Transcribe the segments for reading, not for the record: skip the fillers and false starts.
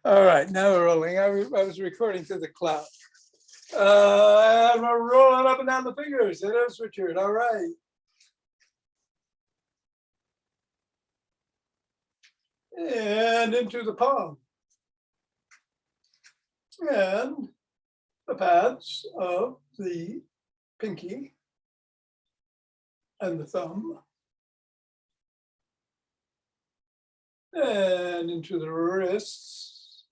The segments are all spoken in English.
All right, now we're rolling. I was recording to the cloud. And we're rolling up and down the fingers. It is Richard. All right. And into the palm. And the pads of the pinky and the thumb. And into the wrists.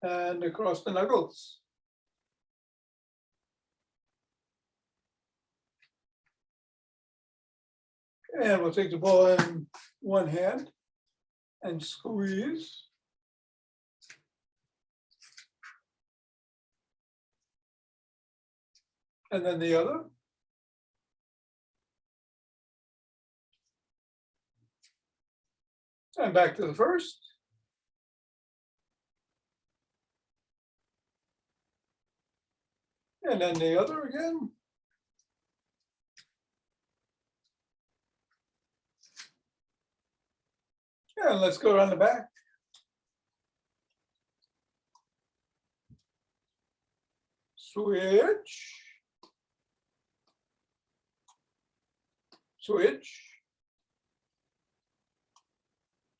And across the knuckles. And we'll take the ball in one hand and squeeze. And then the other. And back to the first. And then the other again. And let's go around the back. Switch. Switch.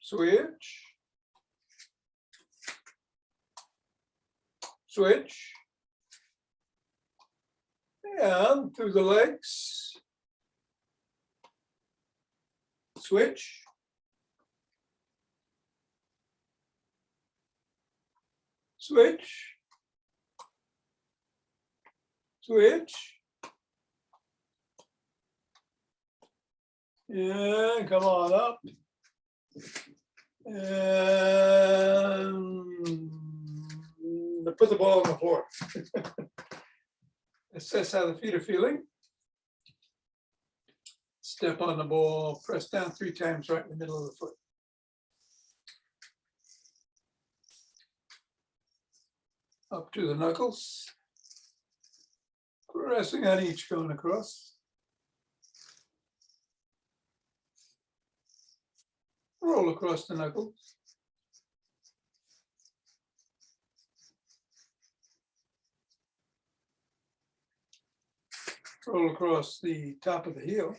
Switch. Switch. And through the legs. Switch. Switch. Switch. And come on up. And put the ball on the floor. Assess how the feet are feeling. Step on the ball, press down 3 times right in the middle of the foot. Up to the knuckles. Pressing on each going across. Roll across the knuckles. Roll across the top of the heel.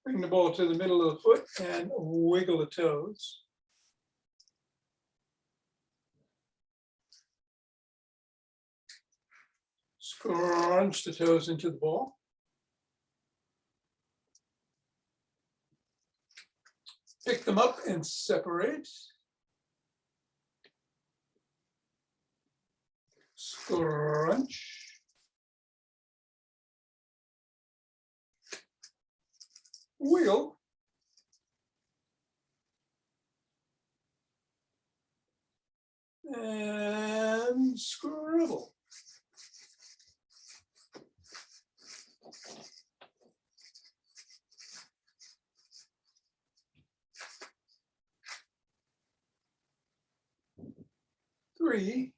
Bring the ball to the middle of the foot and wiggle the toes. Scrunch the toes into the ball. Pick them up and separate. Scrunch. Wiggle. And scribble. Three,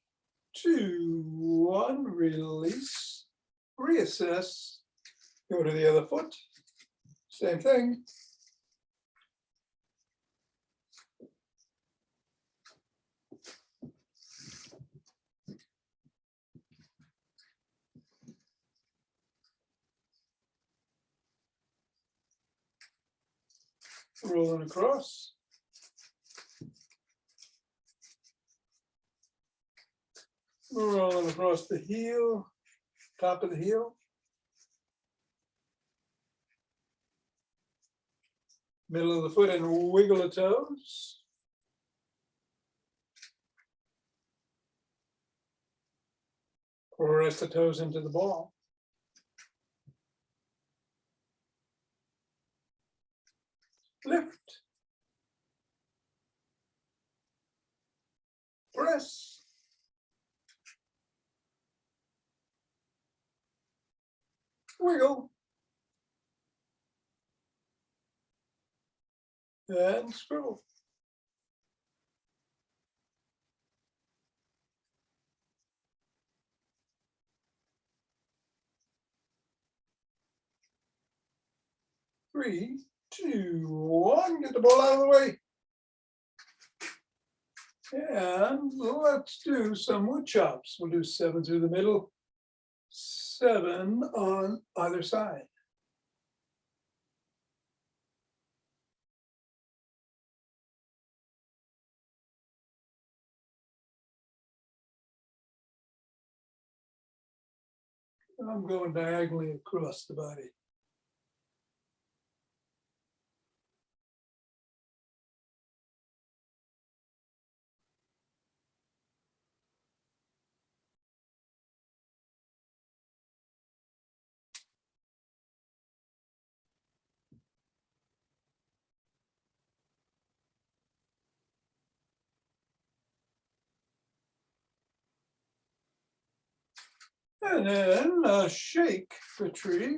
2, 1, release, reassess, go to the other foot, same thing. Rolling across. Rolling across the heel, top of the heel. Middle of the foot and wiggle the toes. Press the toes into the ball. Lift. Press. Wiggle. And scribble. 3, 2, 1. Get the ball out of the way. And let's do some wood chops. We'll do 7 through the middle, 7 on either side. I'm going diagonally across the body. And then shake the tree.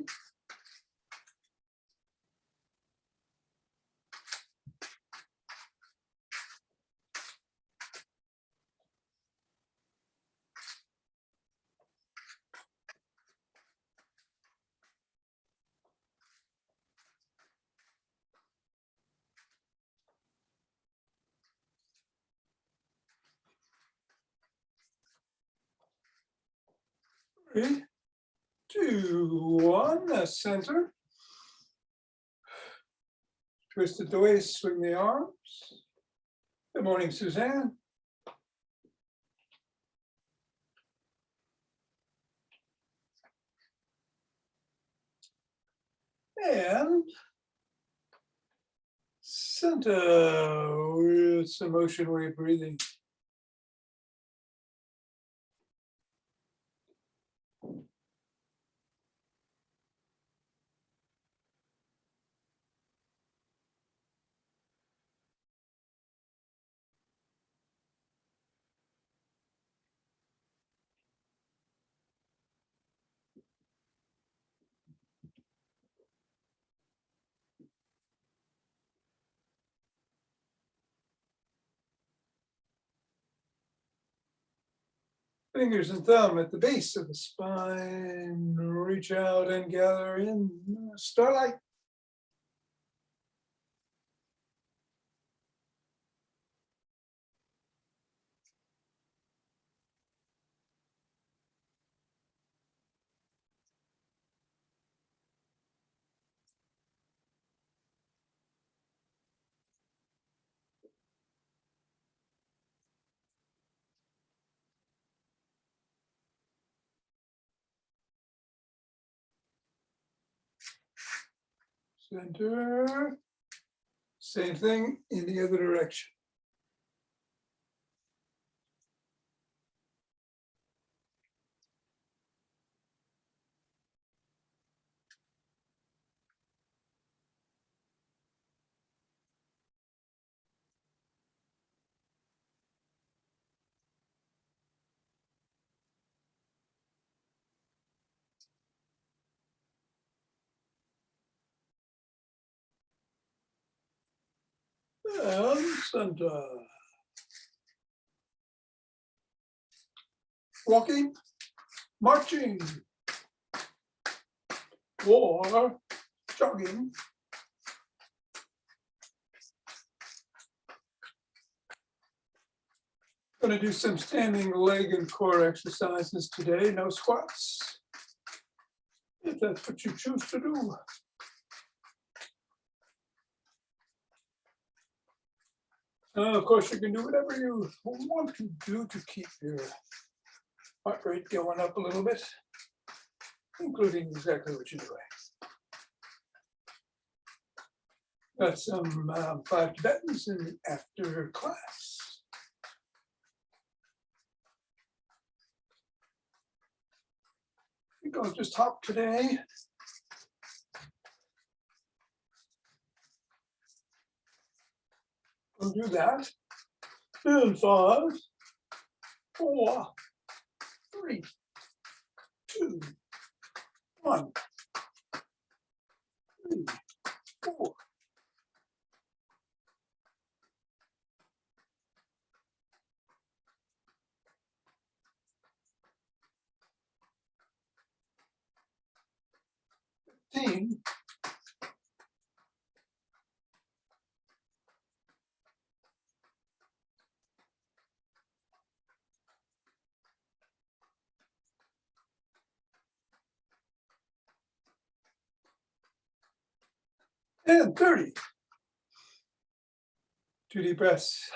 Three, 2, 1, the center. Twist at the waist, swing the arms. Good morning, Suzanne. And center with some ocean wave breathing. Fingers and thumb at the base of the spine. Reach out and gather in starlight. Center. Same thing in the other direction. And center. Walking, marching, or jogging. Going to do some standing leg and core exercises today. No squats, if that's what you choose to do. Of course, you can do whatever you want to do to keep your heart rate going up a little bit, including exactly what you're doing. Got some 5 Tibetans in after class. I think I'll just hop today. I'll do that. And 5, 4, 3, 2, 1, 3, 4. And 30. 2 deep breaths.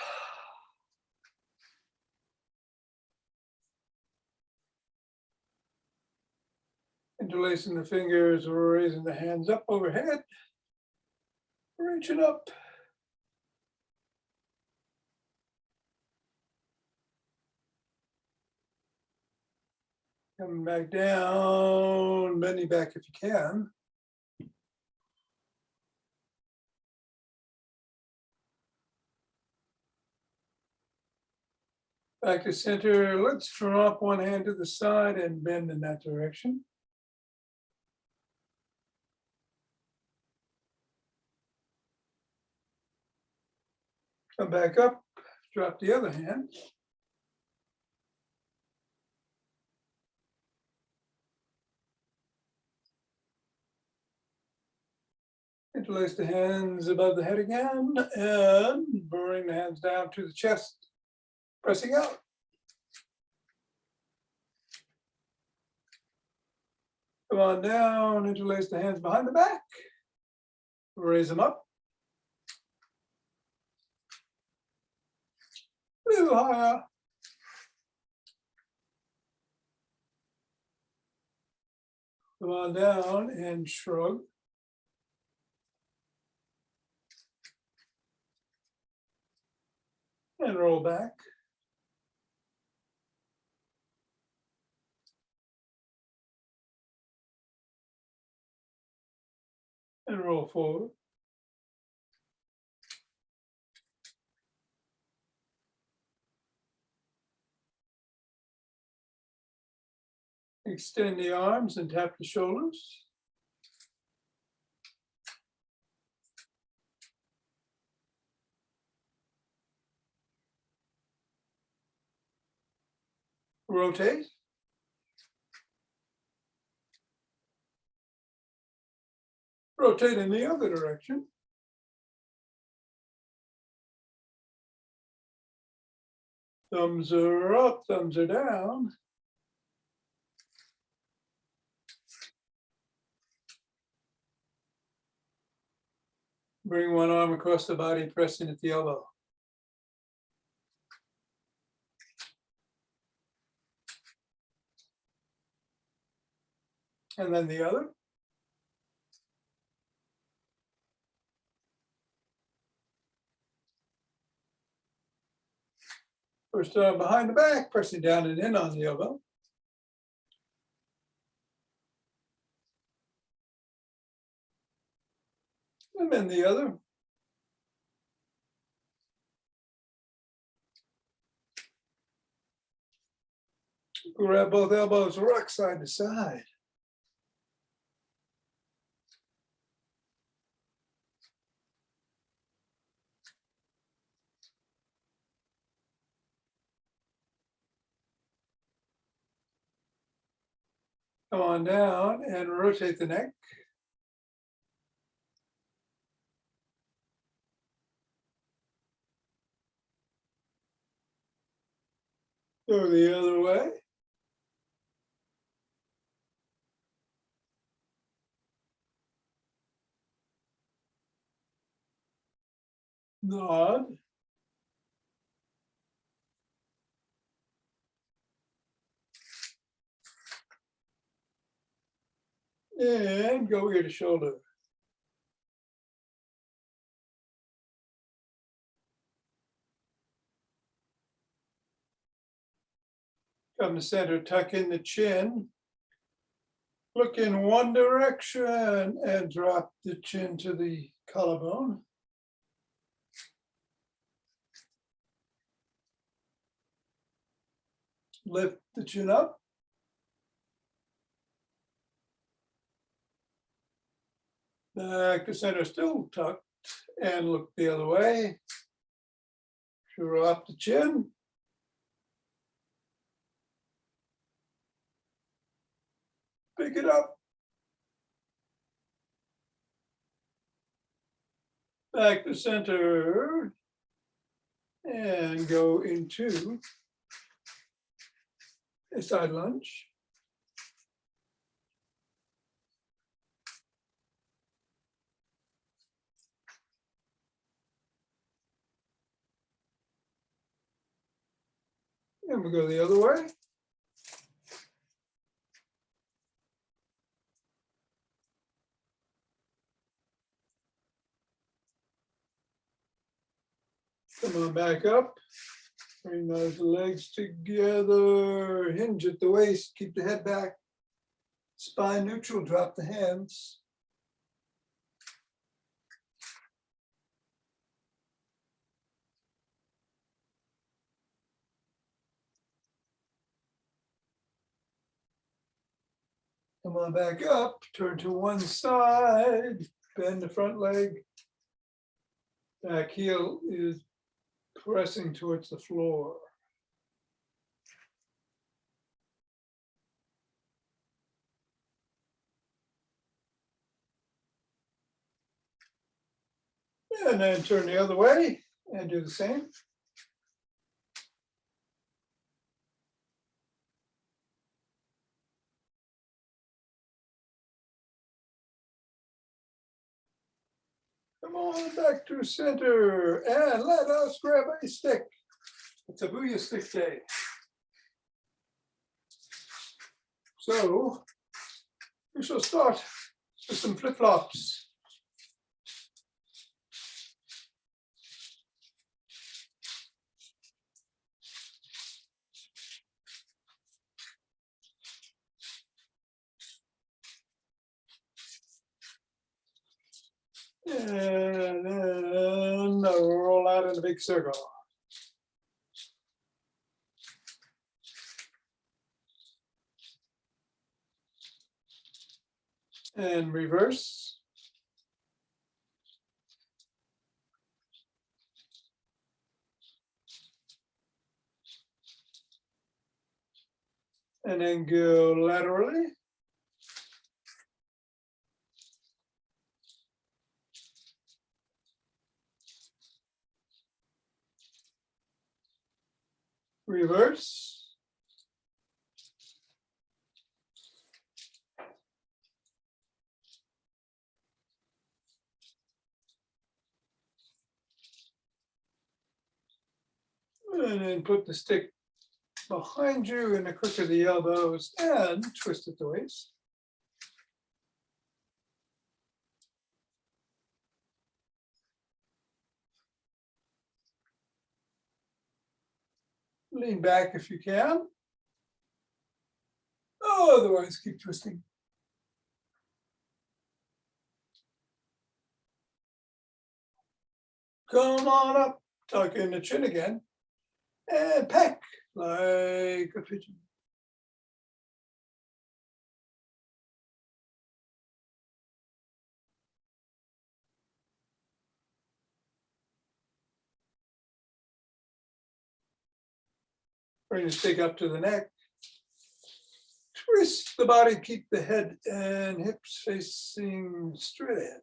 Interlacing the fingers, raising the hands up overhead, reaching up. Coming back down, bending back if you can. Back to center. Let's drop one hand to the side and bend in that direction. Come back up, drop the other hand. Interlace the hands above the head again and bring the hands down to the chest, pressing out. Come on down, interlace the hands behind the back, raise them up. A little higher. Come on down and shrug. And roll back. And roll forward. Extend the arms and tap the shoulders. Rotate. Rotate in the other direction. Thumbs are up, thumbs are down. Bring one arm across the body, pressing at the elbow. And then the other. First arm behind the back, pressing down and in on the elbow. And then the other. Grab both elbows, rock side to side. Come on down and rotate the neck. Go the other way. Nod. And go ear to shoulder. Come to center, tuck in the chin. Look in one direction and drop the chin to the collarbone. Lift the chin up. Back to center, still tucked, and look the other way. Drop the chin. Pick it up. Back to center. And go into a side lunge. And we go the other way. Come on back up. Bring those legs together. Hinge at the waist. Keep the head back. Spine neutral. Drop the hands. Come on back up. Turn to one side. Bend the front leg. Back heel is pressing towards the floor. And then turn the other way and do the same. Come on back to center and let us grab a stick. It's a Booyah stick day. So we shall start with some flip-flops. And then roll out in a big circle. And reverse. And then go laterally. Reverse. And then put the stick behind you in the crook of the elbows and twist at the waist. Lean back if you can. Oh, otherwise keep twisting. Come on up, tuck in the chin again, and peck like a pigeon. Bring the stick up to the neck. Twist the body, keep the head and hips facing straight ahead.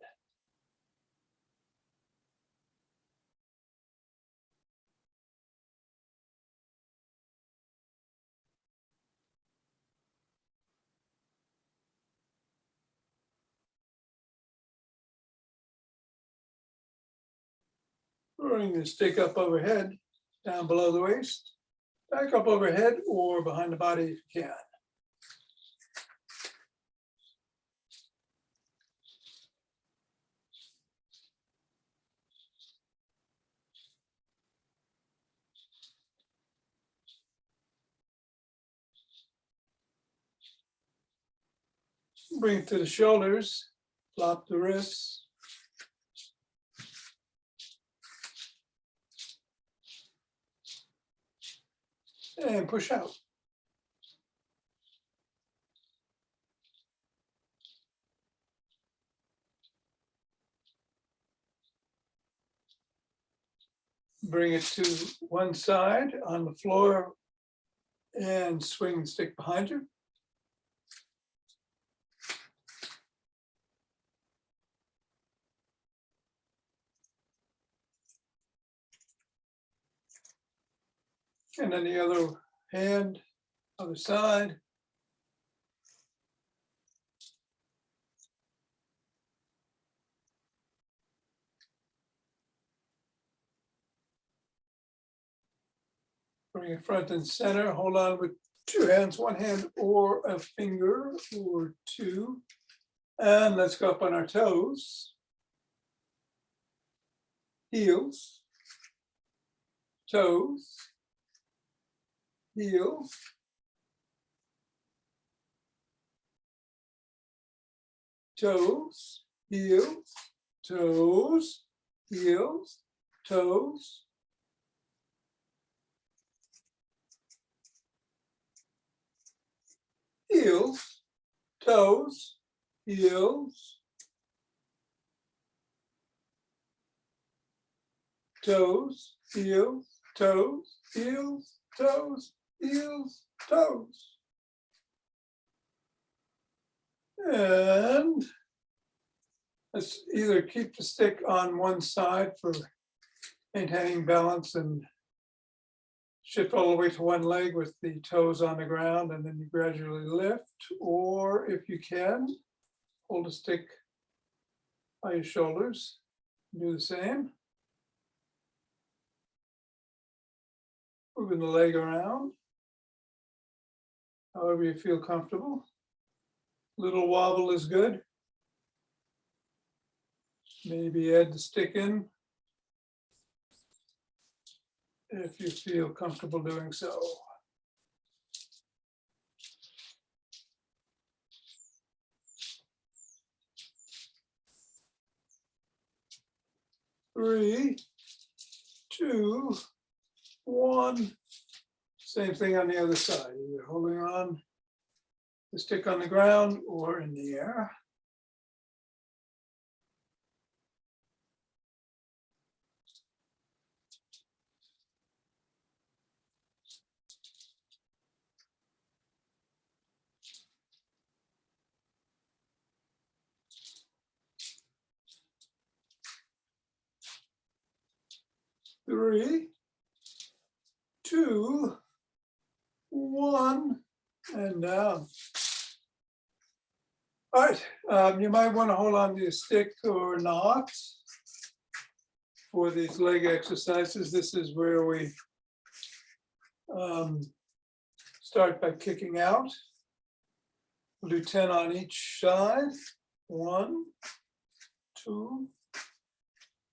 Bring the stick up overhead, down below the waist, back up overhead or behind the body if you can. Bring it to the shoulders, flop the wrists. And push out. Bring it to one side on the floor and swing the stick behind you. And then the other hand, other side. Bring it front and center, hold on with two hands, one hand or a finger or two. And let's go up on our toes. Heels, toes, heels, toes, heels, toes, heels, toes. Heels, toes, heels, toes, heels, toes, heels, toes, heels, toes. And let's either keep the stick on one side for maintaining balance and shift all the way to one leg with the toes on the ground, and then you gradually lift, or if you can, hold a stick by your shoulders, do the same. Moving the leg around, however you feel comfortable. Little wobble is good. Maybe add the stick in if you feel comfortable doing so. Three, two, one. Same thing on the other side, either holding on the stick on the ground or in the air. Three, two, one, and down. All right, you might want to hold on to your stick or not for these leg exercises. This is where we start by kicking out. We'll do 10 on each side. 1, 2,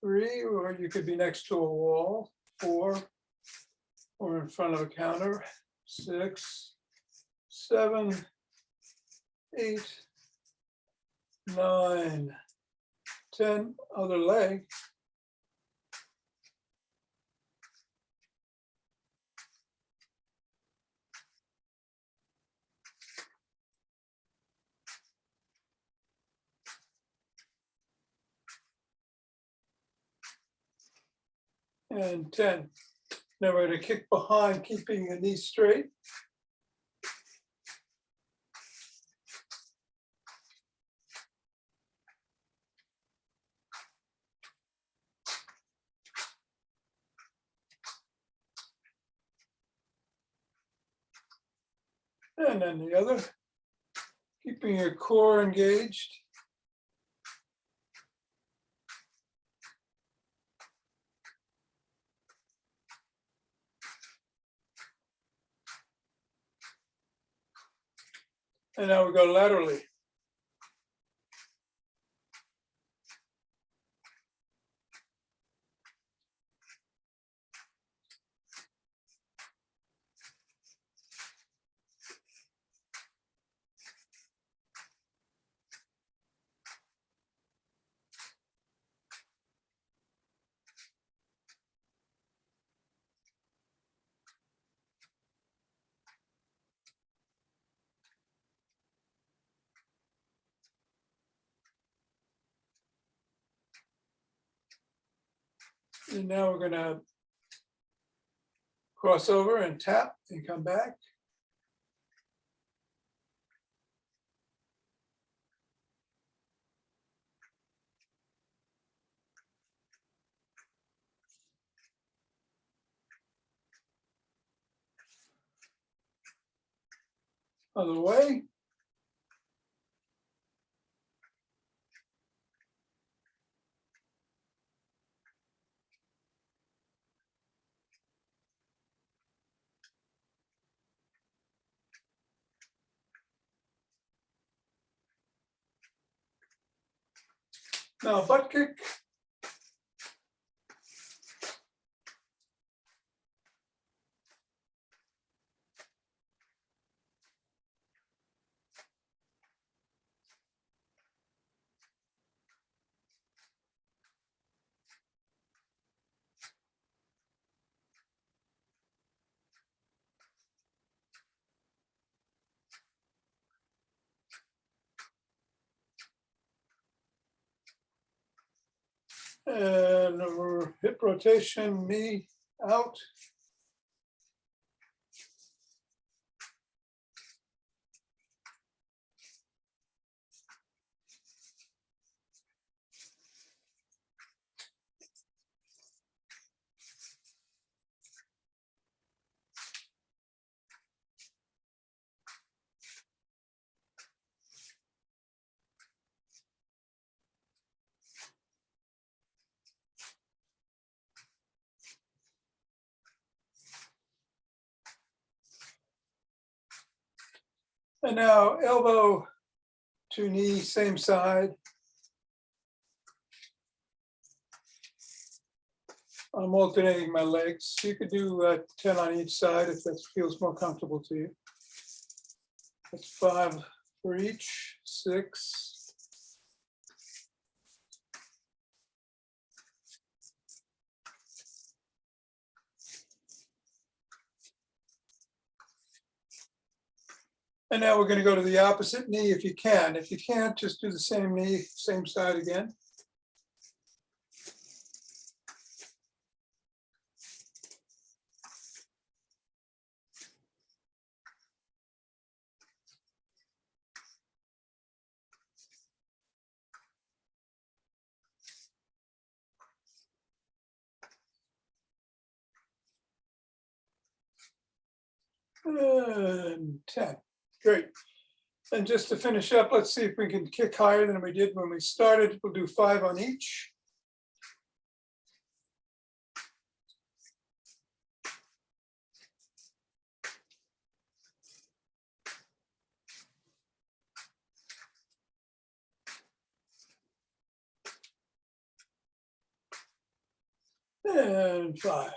3, or you could be next to a wall. 4, or in front of a counter. 6, 7, 8, 9, 10. Other leg. And 10. Now we're going to kick behind, keeping the knees straight. And then the other, keeping your core engaged. And now we go laterally. And now we're going to cross over and tap and come back. Other way. Now butt kick. And hip rotation, knee out. And now elbow to knee, same side. I'm alternating my legs. You could do 10 on each side if that feels more comfortable to you. That's 5 for each, 6. And now we're going to go to the opposite knee if you can. If you can't, just do the same knee, same side again. And 10. Great. And just to finish up, let's see if we can kick higher than we did when we started. We'll do 5 on each. And 5.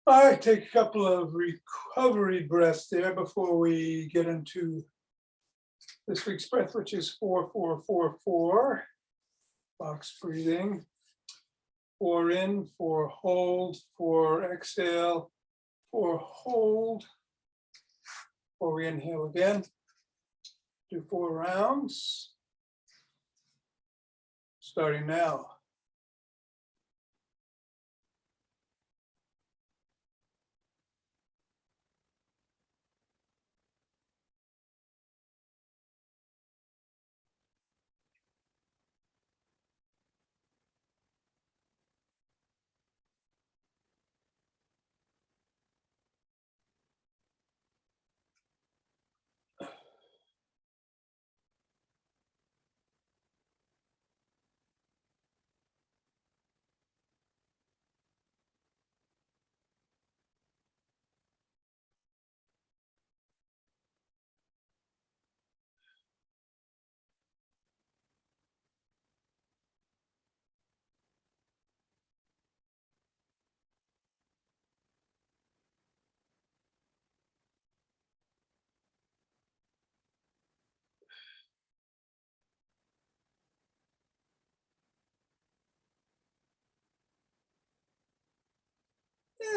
All right, take a couple of recovery breaths there before we get into this week's breath, which is 4, 4, 4, 4. Box breathing. 4 in, 4 hold, 4 exhale, 4 hold, 4 inhale again. Do 4 rounds. Starting now.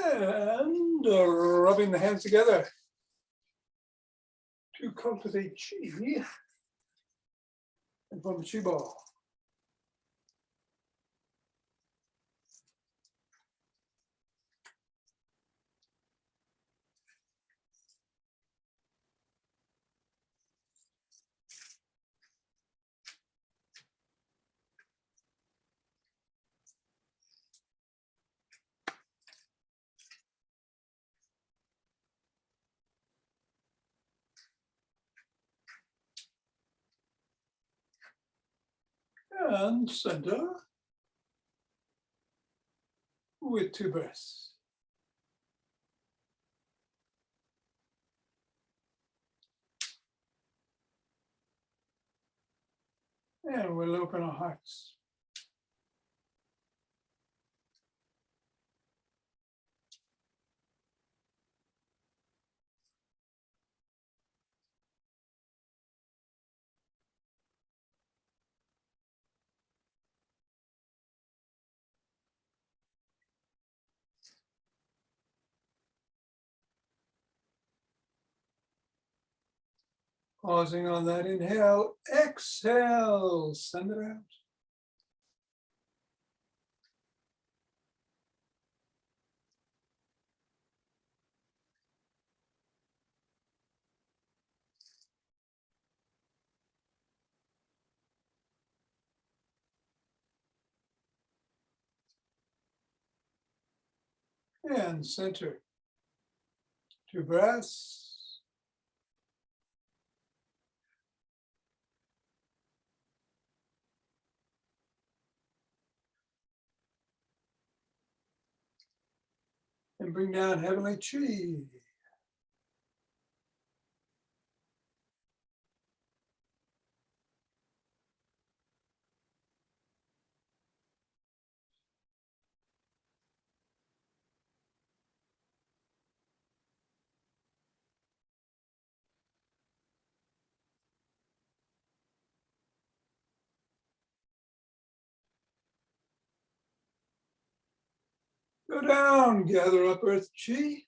And rubbing the hands together to cultivate chi and form a chi ball. And center with 2 breaths. And we'll open our hearts. Pausing on that inhale, exhale, send it out. And center. 2 breaths. And bring down heavenly chi. Go down, gather up earth chi.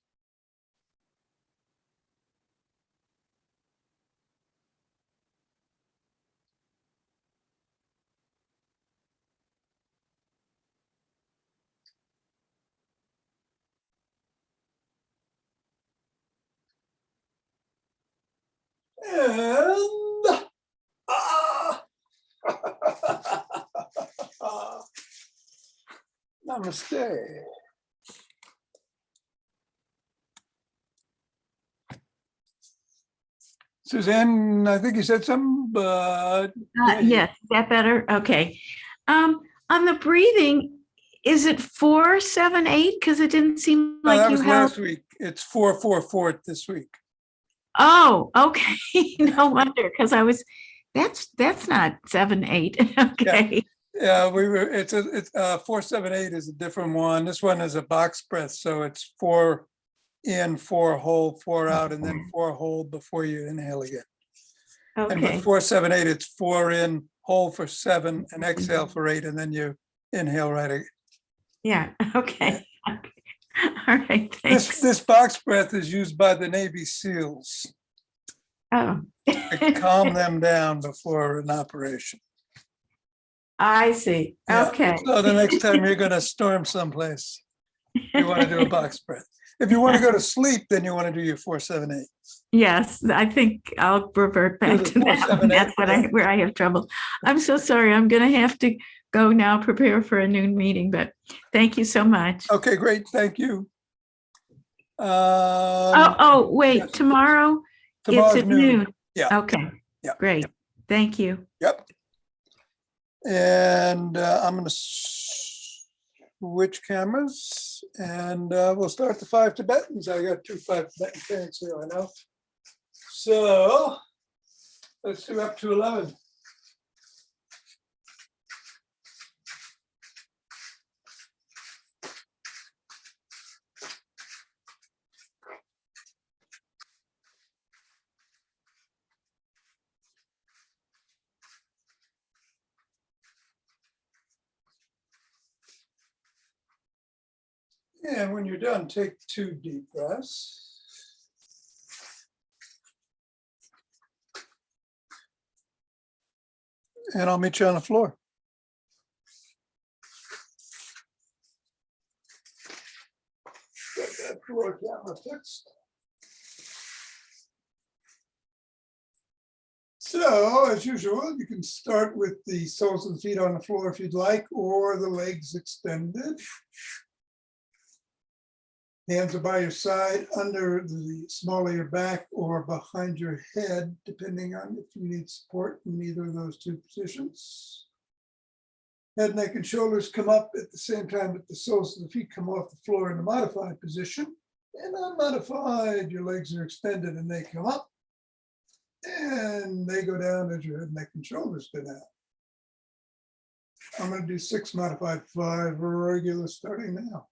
And namaste. Suzanne, I think you said something, but Yes, is that better? Okay. On the breathing, is it 4, 7, 8? Because it didn't seem no, like that you was held. last week. It's 4, 4, 4 this week. Oh, okay. No wonder, because that's not 7, 8. Okay. Yeah, it's 4, 7, 8 is a different one. This one is a box breath, so it's 4 in, 4 hold, 4 out, and then 4 hold before you inhale again. And with Okay. 4, 7, 8, it's 4 in, hold for 7, and exhale for 8, and then you inhale right again. Yeah. Okay. All right. Thanks. This box breath is used by the Navy SEALs Oh. to calm them down before an operation. I see. Yeah, Okay. so the next time you're going to storm someplace, you want to do a box breath. If you want to go to sleep, then you want to do your 4, 7, 8. Yes, I think I'll revert back the to 4, that. 7, 8, That's where I have trouble. I'm so sorry. I'm going to have to go now, prepare for a noon meeting, but thank you so much. Okay, great. Thank you. Wait, yes. Tomorrow Tomorrow's it's at noon. Yeah. Okay. Yeah. Great. Thank you. Yep. And I'm going to switch cameras, and we'll start the 5 Tibetans. I got 2 5 Tibetan parents here, I know. So let's do up to 11. And when you're done, take 2 deep breaths. And I'll meet you on the floor. Got that floor camera fixed. So, as usual, you can start with the soles of the feet on the floor if you'd like, or the legs extended. Hands are by your side, under the small of your back, or behind your head, depending on if you need support in either of those 2 positions. Head, neck, and shoulders come up at the same time that the soles of the feet come off the floor in a modified position. And unmodified, your legs are extended and they come up. And they go down as your head, neck, and shoulders go down. I'm going to do 6 modified 5 regular starting now.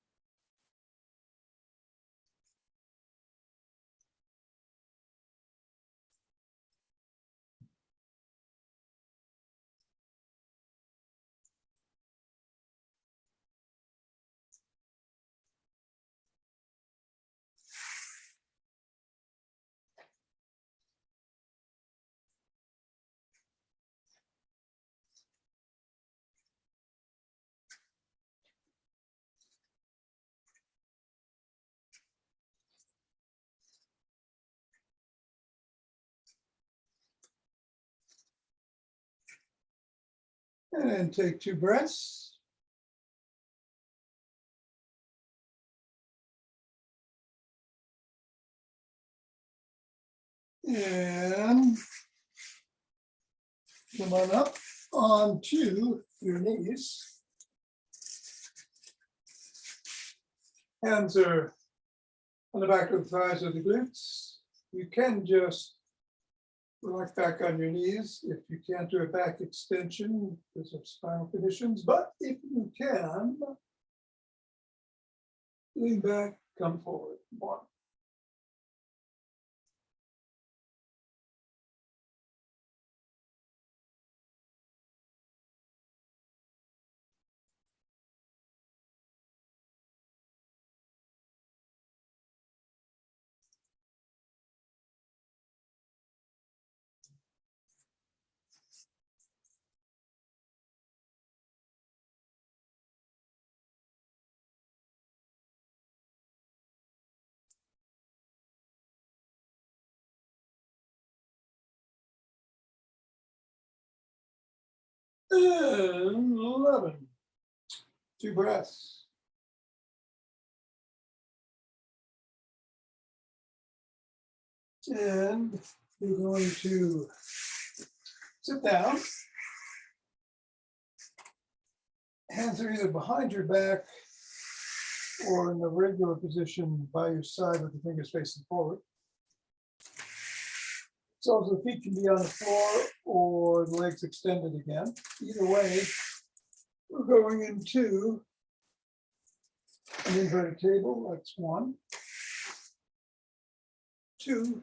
And take 2 breaths. And come on up onto your knees. Hands are on the back of the thighs or the glutes. You can just relax back on your knees if you can't do a back extension because of spinal conditions, but if you can, lean back, come forward. 1. And 11. 2 breaths. And you're going to sit down. Hands are either behind your back or in the regular position by your side with the fingers facing forward. So the feet can be on the floor or the legs extended again. Either way, we're going into an inverted table. That's 1, 2,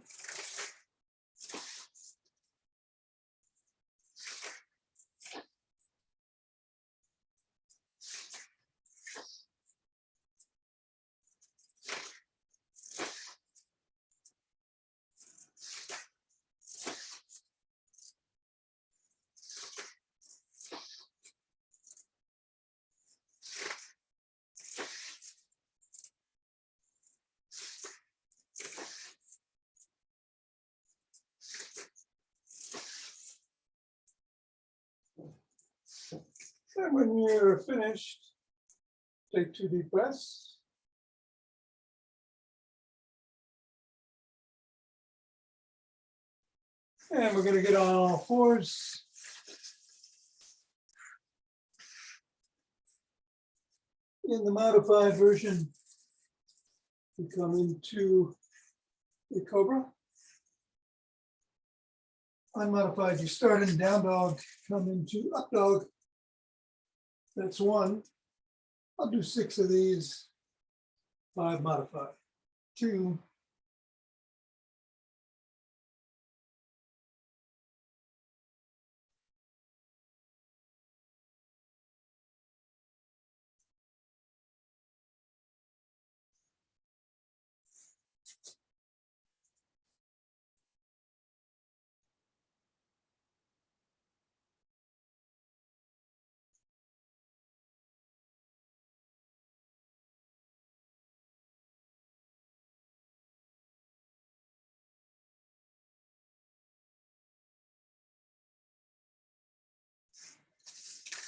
and when you're finished, take 2 deep breaths. And we're going to get on all fours. In the modified version, we come into a cobra. Unmodified, you start in down dog, come into up dog. That's 1. I'll do 6 of these. 5 modified. 2.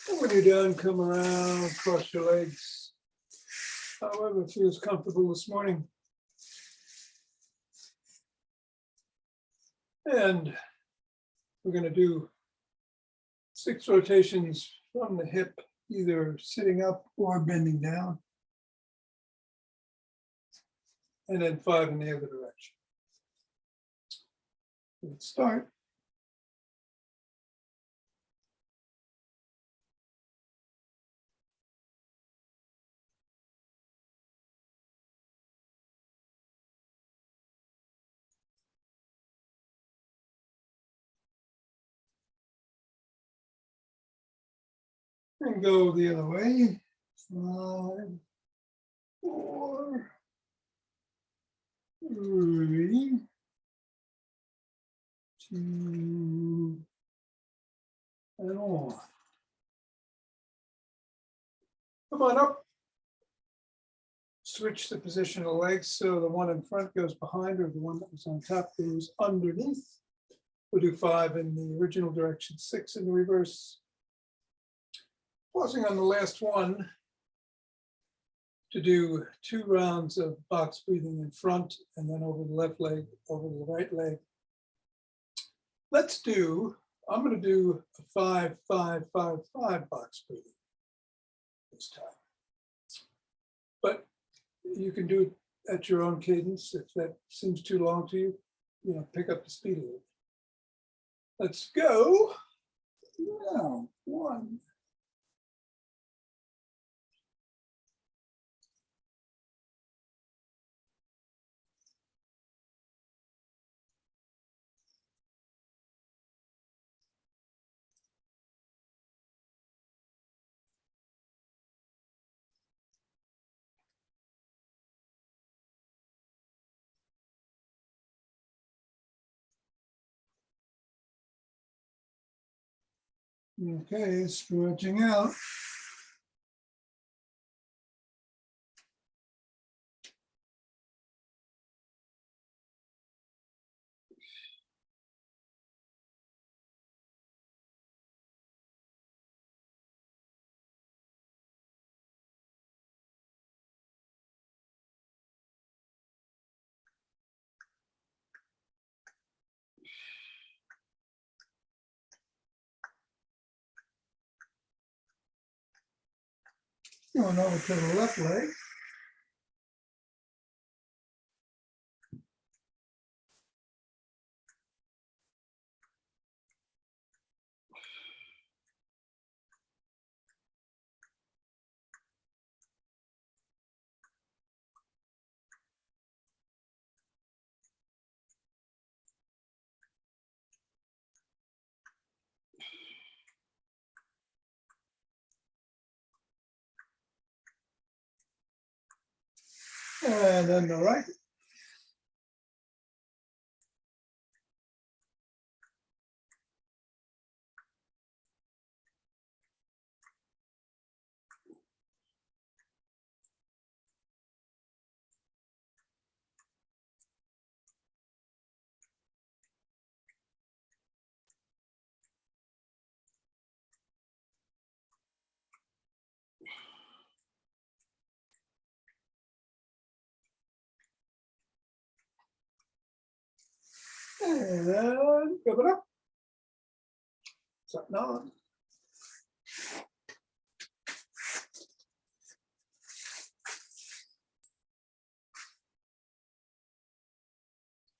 And when you're done, come around, cross your legs. However feels comfortable this morning. And we're going to do 6 rotations from the hip, either sitting up or bending down. And then 5 in the other direction. Let's start. And go the other way. 5, 4, 3, 2, and on. Come on up. Switch the position of the legs so the one in front goes behind or the one that was on top goes underneath. We'll do 5 in the original direction, 6 in the reverse. Pausing on the last one to do 2 rounds of box breathing in front and then over the left leg, over the right leg. Let's do, I'm going to do a 5, 5, 5, 5 box breathing this time. But you can do it at your own cadence. If that seems too long to you, pick up the speed a little. Let's go. Now, 1. Okay, stretching out. Going over to the left leg. And then the right. And give it up. Something on.